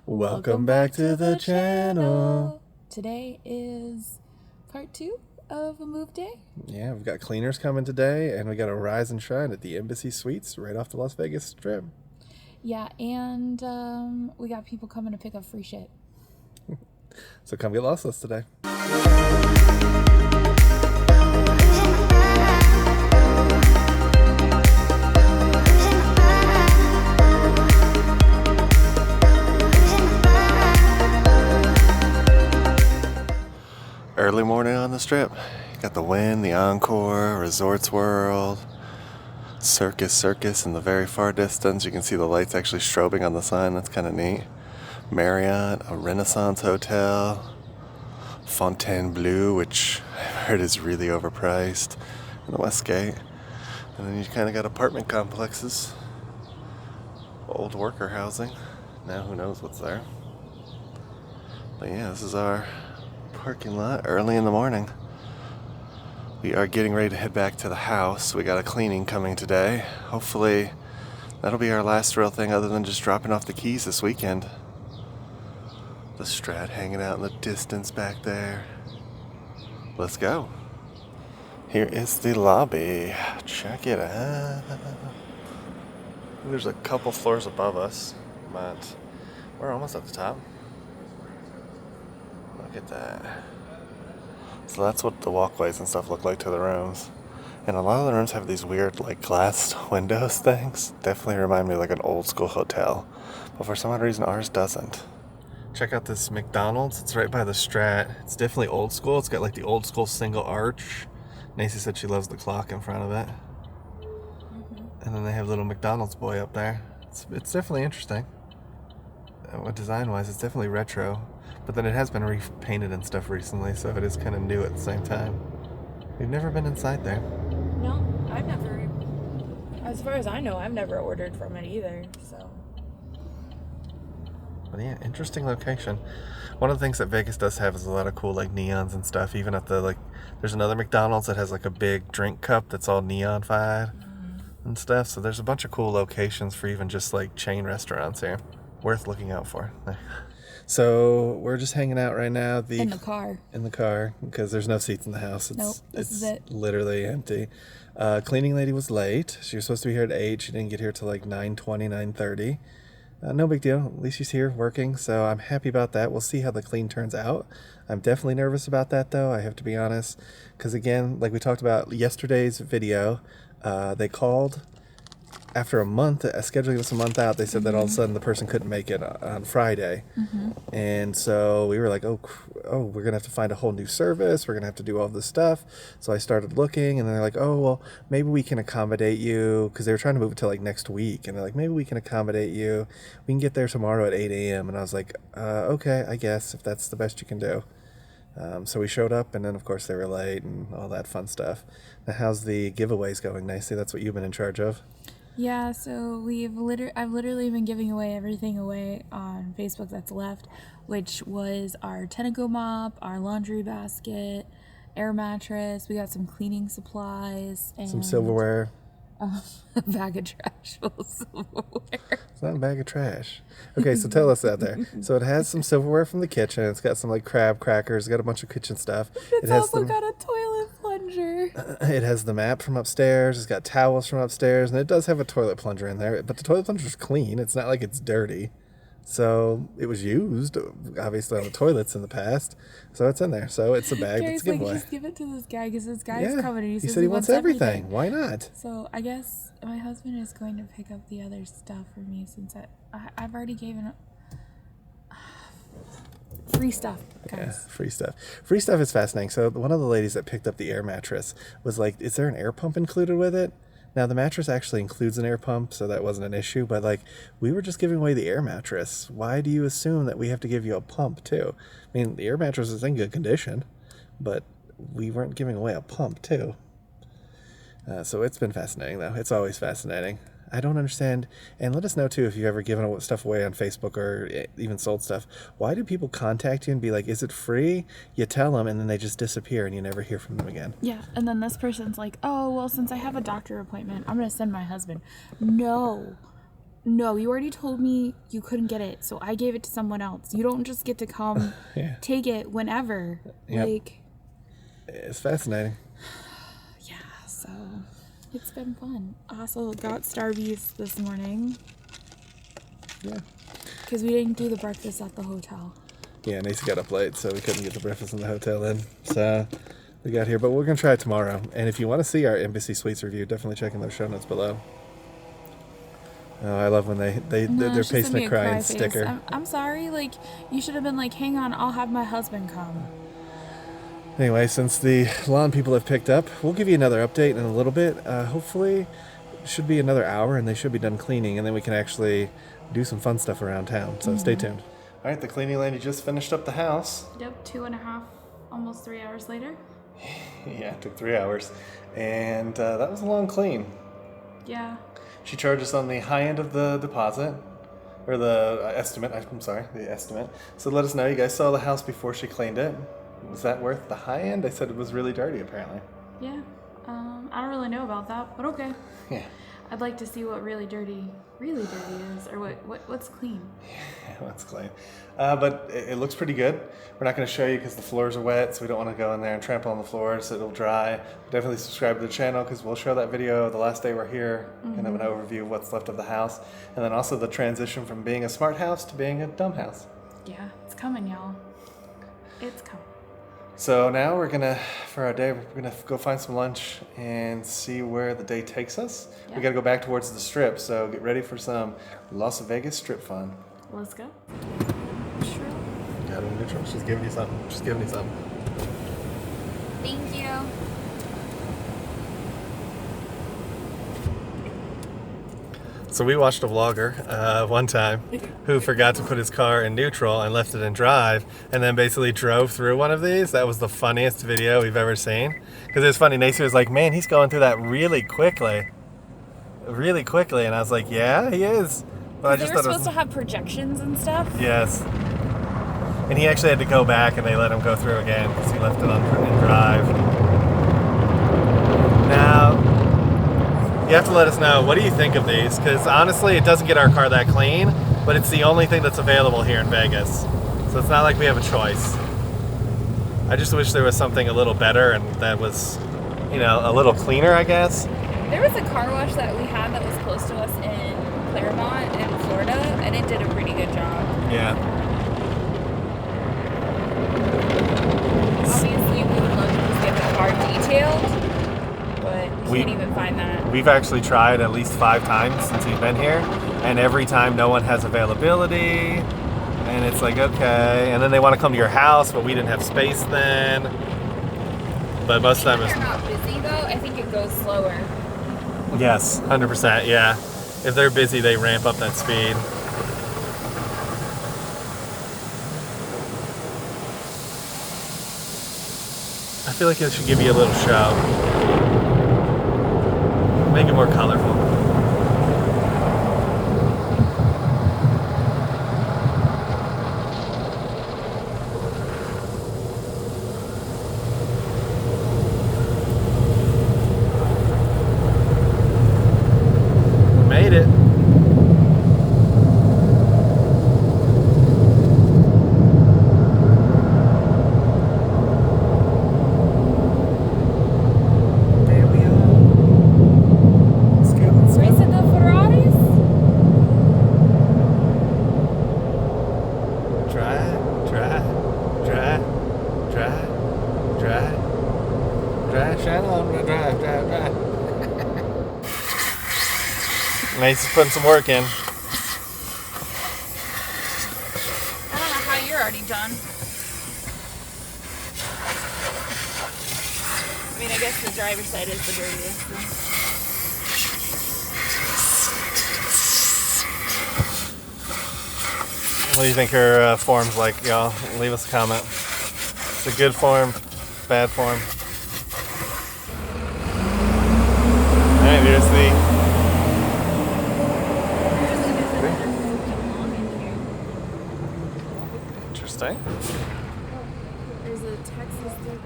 Welcome back to the channel. Today is part 2 of a move day. Yeah, we've got cleaners coming today, and we got a rise and shine at the Embassy Suites right off the Las Vegas Strip. Yeah, and we got people coming to pick up free shit. So come get lossless today. Early morning on the Strip. Got the Wynn, the Encore, Resorts World, Circus in the very far distance. You can see the lights actually strobing on the sign. That's kind of neat. Marriott, a Renaissance Hotel, Fontainebleau, which I've heard is really overpriced, in the Westgate. And then you kind of got apartment complexes, old worker housing. Now who knows what's there. But yeah, this is our parking lot early in the morning. We are getting ready to head back to the house. We got a cleaning coming today. Hopefully that'll be our last real thing other than just dropping off the keys this weekend. The Strat hanging out in the distance back there. Let's go. Here is the lobby. Check it out. There's a couple floors above us, but we're almost at the top. Look at that. So that's what the walkways and stuff look like to the rooms. And a lot of the rooms have these weird like glass windows things. Definitely remind me of like an old school hotel. But for some odd reason ours doesn't. Check out this McDonald's. It's right by the Strat. It's definitely old school. It's got like the old school single arch. Nancy said she loves the clock in front of it. And then they have little McDonald's boy up there. It's definitely interesting. Design-wise, it's definitely retro. But then it has been repainted and stuff recently, so it is kind of new at the same time. We've never been inside there. No, I've never. As far as I know, I've never ordered from it either, so. But yeah, interesting location. One of the things that Vegas does have is a lot of cool like neons and stuff. Even at the like, there's another McDonald's that has like a big drink cup that's all neon-fied and stuff. So there's a bunch of cool locations for even just like chain restaurants here. Worth looking out for. So we're just hanging out right now. In the car. In the car, because there's no seats in the house. This is it. Literally empty. Cleaning lady was late. She was supposed to be here at 8. She didn't get here till like 9:20, 9:30. No big deal. At least she's here working, so I'm happy about that. We'll see how the clean turns out. I'm definitely nervous about that, though. I have to be honest. Because again, like we talked about yesterday's video, they called. After a month, scheduling this a month out, they said that all of a sudden the person couldn't make it on Friday. And so we were like, oh, we're going to have to find a whole new service. We're going to have to do all this stuff. So I started looking, and they're like, oh, well, maybe we can accommodate you, because they were trying to move it to like next week. And they're like, maybe we can accommodate you. We can get there tomorrow at 8 a.m. And I was like, okay, I guess, if that's the best you can do. So we showed up, and then, of course, they were late and all that fun stuff. Now, how's the giveaways going, Nicey? That's what you've been in charge of. Yeah, so I've literally been giving away everything away on Facebook that's left, which was our Tenego mop, our laundry basket, air mattress. We got some cleaning supplies and some silverware. A bag of trash full of silverware. It's not a bag of trash. Okay, so tell us out there. So it has some silverware from the kitchen. It's got some like crab crackers. It's got a bunch of kitchen stuff. It's also got a toilet plunger. It has the map from upstairs. It's got towels from upstairs, and it does have a toilet plunger in there. But the toilet plunger is clean. It's not like it's dirty. So it was used, obviously, on the toilets in the past. So it's in there. So it's a bag that's a giveaway. Just give it to this guy because this guy is coming and he said he wants everything. Why not? So I guess my husband is going to pick up the other stuff for me since I've already given free stuff, guys. Yeah, free stuff. Free stuff is fascinating. So one of the ladies that picked up the air mattress was like, is there an air pump included with it? Now, the mattress actually includes an air pump, so that wasn't an issue. But, like, we were just giving away the air mattress. Why do you assume that we have to give you a pump, too? I mean, the air mattress is in good condition, but we weren't giving away a pump, too. So it's been fascinating, though. It's always fascinating. I don't understand. And let us know, too, if you've ever given stuff away on Facebook or even sold stuff. Why do people contact you and be like, is it free? You tell them, and then they just disappear, and you never hear from them again. Yeah, and then this person's like, oh, well, since I have a doctor appointment, I'm going to send my husband. No. No, you already told me you couldn't get it, so I gave it to someone else. You don't just get to come Yeah. take it whenever. Yep. Like, It's fascinating. yeah, so it's been fun. I also got Starbucks this morning. Yeah. Because we didn't do the breakfast at the hotel. Yeah, Nacy got up late, so we couldn't get the breakfast in the hotel then. So we got here, but we're going to try it tomorrow. And if you want to see our Embassy Suites review, definitely check in those show notes below. Oh, I love when they're pasting a crying sticker. I'm sorry, like, you should have been like, hang on, I'll have my husband come. Anyway, since the lawn people have picked up, we'll give you another update in a little bit. Hopefully, it should be another hour, and they should be done cleaning, and then we can actually do some fun stuff around town. So stay tuned. All right, the cleaning lady just finished up the house. Yep, 2.5, almost 3 hours later. Yeah, it took 3 hours, and that was a long clean. Yeah. She charged us on the high end of the deposit, or the estimate. I'm sorry, the estimate. So let us know. You guys saw the house before she cleaned it. Was that worth the high end? They said it was really dirty, apparently. Yeah. I don't really know about that, but okay. Yeah. I'd like to see what really dirty is, or what's clean. Yeah, what's clean. But it looks pretty good. We're not going to show you because the floors are wet, so we don't want to go in there and trample on the floors. So it'll dry. Definitely subscribe to the channel because we'll show that video the last day we're here, kind of an overview of what's left of the house, and then also the transition from being a smart house to being a dumb house. Yeah, it's coming, y'all. It's coming. So now for our day, we're gonna go find some lunch and see where the day takes us. Yeah. We gotta go back towards the strip, so get ready for some Las Vegas strip fun. Let's go. Got a neutral. She's giving you something. She's giving you something. Thank you. So we watched a vlogger one time who forgot to put his car in neutral and left it in drive, and then basically drove through one of these. That was the funniest video we've ever seen. Because it was funny, Nacy was like, man, he's going through that really quickly. Really quickly. And I was like, yeah, he is. But I just they were supposed to have projections and stuff? Yes. And he actually had to go back and they let him go through again because he left it in drive. Now, you have to let us know, what do you think of these? Because honestly, it doesn't get our car that clean, but it's the only thing that's available here in Vegas. So it's not like we have a choice. I just wish there was something a little better and that was, you know, a little cleaner, I guess. There was a car wash that we had that was close to us in Claremont in Florida, and it did a pretty good job. Yeah. Obviously, we would love to just get the car detailed, but we can't even find that. We've actually tried at least 5 times since we've been here, and every time no one has availability, and it's like, okay, and then they want to come to your house, but we didn't have space then. But most of the time if they're not busy though, I think it goes slower. Yes, 100%, yeah. If they're busy, they ramp up that speed. I feel like it should give you a little show. Make it more colorful. Made it. There we are. Let's go. Racing the Ferraris? Drive. Shine on, drive. Nice putting some work in. I don't know how you're already done. I mean, I guess the driver's side is the dirtiest. What do you think her form's like, y'all? Leave us a comment. It's a good form, bad form. Alright, here's the... Interesting. There's a Texas thing.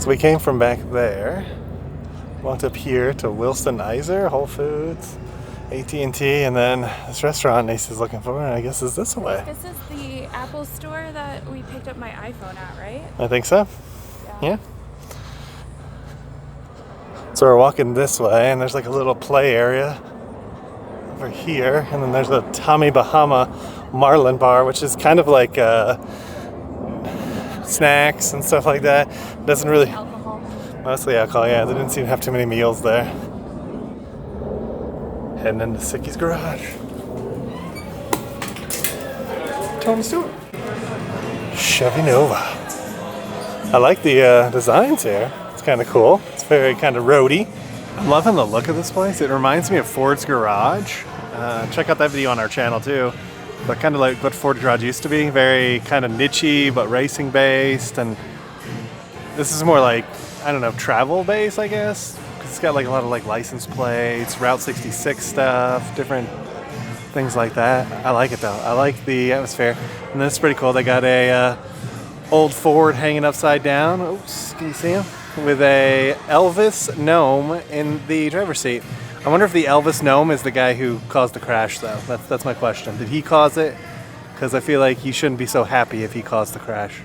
So we came from back there, walked up here to Wilson Iser, Whole Foods, AT&T, and then this restaurant Nace's looking for, I guess, is this way. This is the Apple store that we picked up my iPhone at, right? I think so. Yeah. So we're walking this way, and there's like a little play area over here, and then there's a Tommy Bahama Marlin bar, which is kind of like snacks and stuff like that. Doesn't really... Alcohol. Mostly alcohol, yeah. They didn't seem to have too many meals there. Heading into Sickies Garage. Tell them Stewart. Chevy Nova. I like the designs here. It's kind of cool. It's very kind of roady. I'm loving the look of this place. It reminds me of Ford's Garage. Check out that video on our channel too. But kind of like what Ford Garage used to be. Very kind of niche-y, but racing based. And this is more like, I don't know, travel based, I guess. Because it's got like a lot of like license plates, Route 66 stuff, different things like that. I like it though. I like the atmosphere. And then it's pretty cool. They got a old Ford hanging upside down. Oops, can you see him? With a Elvis gnome in the driver's seat. I wonder if the Elvis gnome is the guy who caused the crash, though. That's my question. Did he cause it? Because I feel like he shouldn't be so happy if he caused the crash.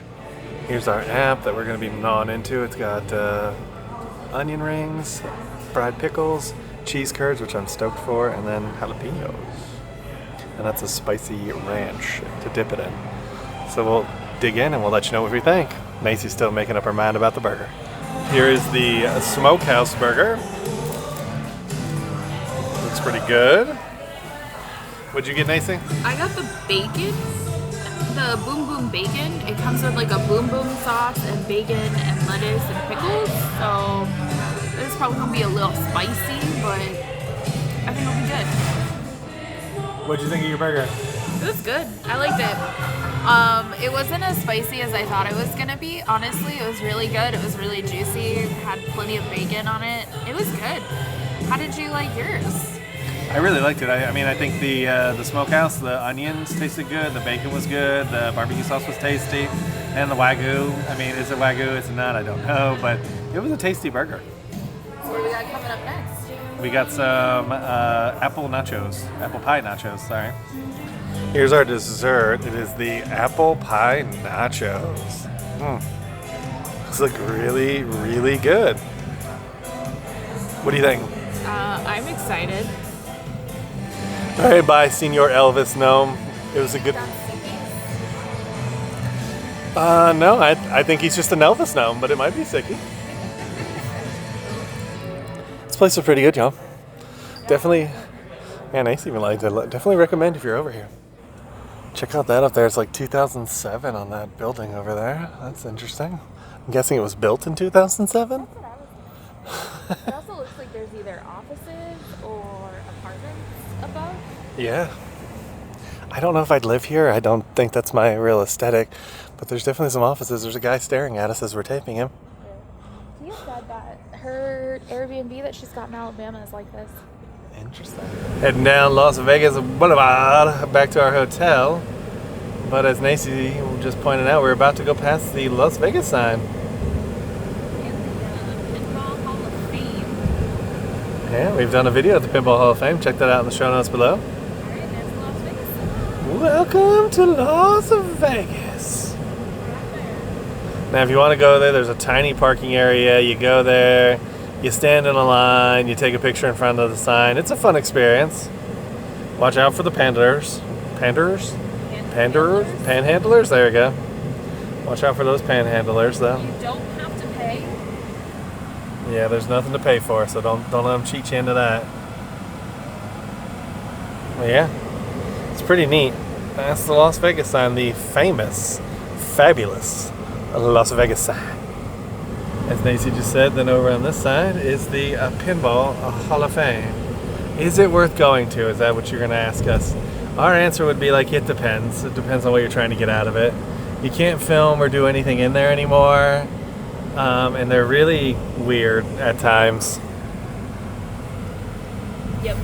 Here's our app that we're going to be gnawing into. It's got onion rings, fried pickles, cheese curds, which I'm stoked for, and then jalapenos. And that's a spicy ranch to dip it in. So we'll dig in and we'll let you know what we think. Macy's still making up her mind about the burger. Here is the smokehouse burger. Looks pretty good. What'd you get, Nacy? I got the bacon, the Boom Boom bacon. It comes with like a Boom Boom sauce and bacon and lettuce and pickles. So this is probably gonna be a little spicy, but I think it'll be good. What'd you think of your burger? It was good. I liked it. It wasn't as spicy as I thought it was gonna be. Honestly, it was really good. It was really juicy. It had plenty of bacon on it. It was good. How did you like yours? I really liked it. I mean, I think the smokehouse, the onions tasted good, the bacon was good, the barbecue sauce was tasty, and the Wagyu. I mean, is it Wagyu? Is it not? I don't know, but it was a tasty burger. So what do we got coming up next? We got some apple pie nachos, sorry. Here's our dessert. It is the apple pie nachos. These look really, really good. What do you think? I'm excited. All right, bye, Senor Elvis Gnome. It was a good... No, I think he's just an Elvis Gnome, but it might be Sicky. This place is pretty good, y'all. Definitely, man, Ace even liked it. Definitely recommend if you're over here. Check out that up there. It's like 2007 on that building over there. That's interesting. I'm guessing it was built in 2007? That's what I was thinking. It also looks like there's either offices or apartments above. Yeah. I don't know if I'd live here. I don't think that's my real aesthetic. But there's definitely some offices. There's a guy staring at us as we're taping him. Tia said that her Airbnb that she's got in Alabama is like this. Interesting. Heading down Las Vegas Boulevard back to our hotel. But as Nacy just pointed out, we're about to go past the Las Vegas sign. Pinball Hall of Fame. Yeah, we've done a video at the Pinball Hall of Fame. Check that out in the show notes below. Alright, there's the Las Vegas sign. Welcome to Las Vegas. Now, if you want to go there, there's a tiny parking area. You go there, you stand in a line, you take a picture in front of the sign. It's a fun experience. Watch out for the panhandlers. Panhandlers? There you go. Watch out for those panhandlers, though. You don't have to pay. Yeah, there's nothing to pay for, so don't let them cheat you into that. Well, yeah, it's pretty neat. That's the Las Vegas sign, the famous, fabulous Las Vegas sign. As Nacy just said, then over on this side is the Pinball Hall of Fame. Is it worth going to? Is that what you're going to ask us? Our answer would be like, it depends. It depends on what you're trying to get out of it. You can't film or do anything in there anymore. And they're really weird at times. Yep.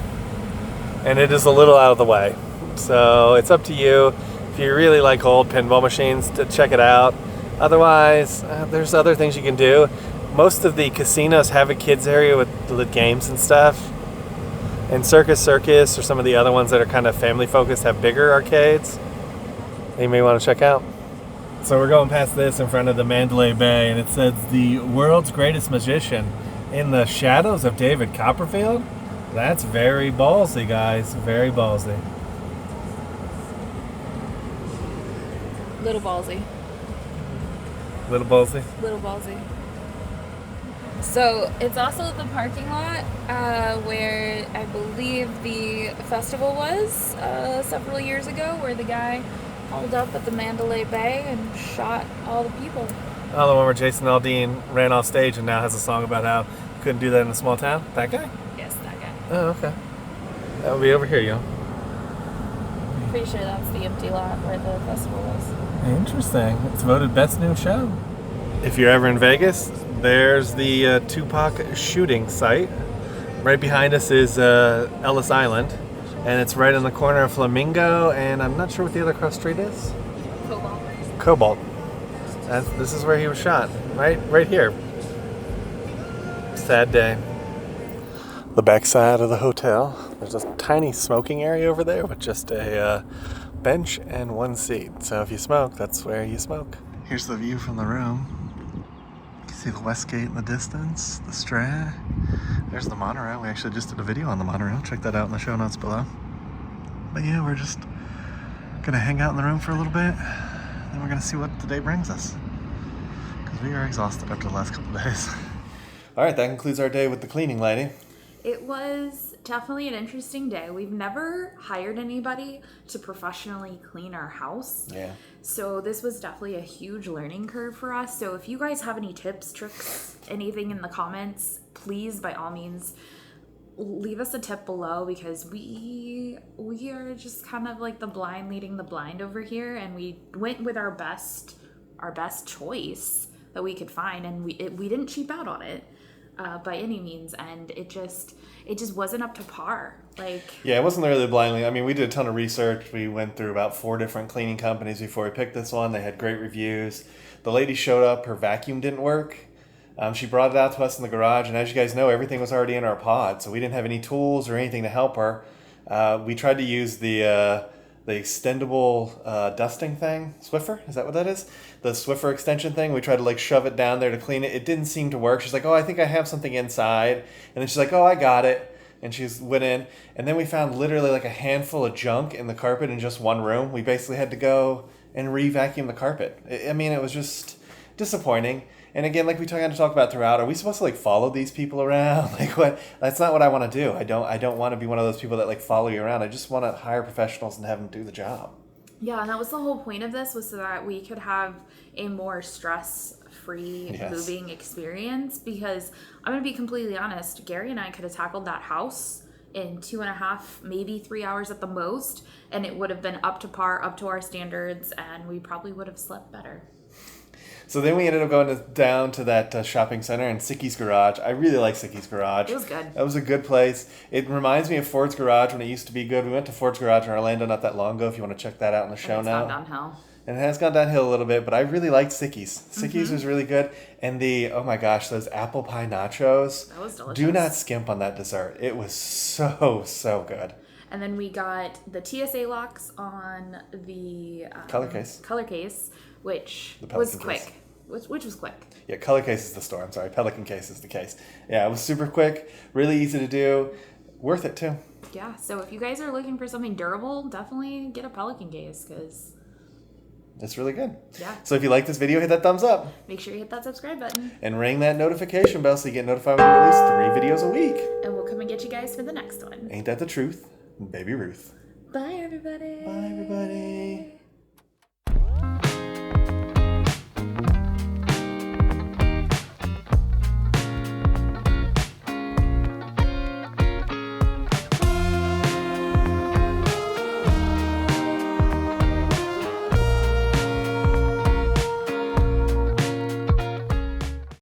And it is a little out of the way. So it's up to you. If you really like old pinball machines, to check it out. Otherwise, there's other things you can do. most of the casinos have a kids area with games and stuff. And Circus or some of the other ones that are kind of family focused have bigger arcades. You may want to check out. So we're going past this in front of the Mandalay Bay, and it says the world's greatest magician in the shadows of David Copperfield. That's very ballsy, guys. Very ballsy. Little ballsy. Little ballsy? Little ballsy. So it's also the parking lot where I believe the festival was several years ago, where the guy hauled up at the Mandalay Bay and shot all the people. Oh, the one where Jason Aldean ran off stage and now has a song about how you couldn't do that in a small town? That guy? Yes, that guy. Oh, okay. That'll be over here, yo. Pretty sure that's the empty lot where the festival was. Interesting. It's voted best new show. If you're ever in Vegas, there's the Tupac shooting site. Right behind us is Ellis Island, and it's right in the corner of Flamingo, and I'm not sure what the other cross street is. Cobalt. This is where he was shot, right here. Sad day. The backside of the hotel. There's a tiny smoking area over there with just a bench and one seat. So if you smoke, that's where you smoke. Here's the view from the room. You can see the Westgate in the distance, the Strand. There's the monorail. We actually just did a video on the monorail. Check that out in the show notes below. But yeah, we're just gonna hang out in the room for a little bit. Then we're gonna see what the day brings us. Because we are exhausted after the last couple of days. All right, that concludes our day with the cleaning lady. It was definitely an interesting day. We've never hired anybody to professionally clean our house. Yeah. So this was definitely a huge learning curve for us. So if you guys have any tips, tricks, anything in the comments, please, by all means, leave us a tip below, because we are just kind of like the blind leading the blind over here, and we went with our best choice that we could find, and we didn't cheap out on it. By any means, and it just wasn't up to par. Yeah, it wasn't really blindly. I mean, we did a ton of research. We went through about 4 different cleaning companies before we picked this one. They had great reviews. The lady showed up, her vacuum didn't work. She brought it out to us in the garage, and as you guys know, everything was already in our pod, so we didn't have any tools or anything to help her. We tried to use the extendable dusting thing. Swiffer? Is that what that is? The Swiffer extension thing. We tried to shove it down there to clean it. It didn't seem to work. She's like, oh, I think I have something inside. And then she's like, oh, I got it. And she went in. And then we found literally a handful of junk in the carpet in just one room. We basically had to go and re-vacuum the carpet. I mean, it was just disappointing. And again, we kind of talk about throughout, are we supposed to follow these people around? What? That's not what I want to do. I don't want to be one of those people that follow you around. I just want to hire professionals and have them do the job. Yeah, and that was the whole point of this, was so that we could have a more stress-free moving experience. Because I'm going to be completely honest, Gary and I could have tackled that house in 2.5, maybe 3 hours at the most, and it would have been up to par, up to our standards, and we probably would have slept better. So then we ended up going down to that shopping center in Sickies Garage. I really like Sickies Garage. It was good. That was a good place. It reminds me of Ford's Garage when it used to be good. We went to Ford's Garage in Orlando not that long ago, if you want to check that out in the show now. It's gone downhill. And it has gone downhill a little bit, but I really liked Sickies. Sickies was really good. And oh my gosh, those apple pie nachos. That was delicious. Do not skimp on that dessert. It was so good. And then we got the TSA locks on the color case, which was quick. Case. Which was quick. Yeah, color case is the store. I'm sorry, Pelican case is the case. Yeah, it was super quick, really easy to do, worth it too. Yeah, so if you guys are looking for something durable, definitely get a Pelican case, because it's really good. Yeah. So if you like this video, hit that thumbs up. Make sure you hit that subscribe button. And ring that notification bell so you get notified when we release 3 videos a week. And we'll come and get you guys for the next one. Ain't that the truth? Baby Ruth. Bye, everybody. Bye, everybody.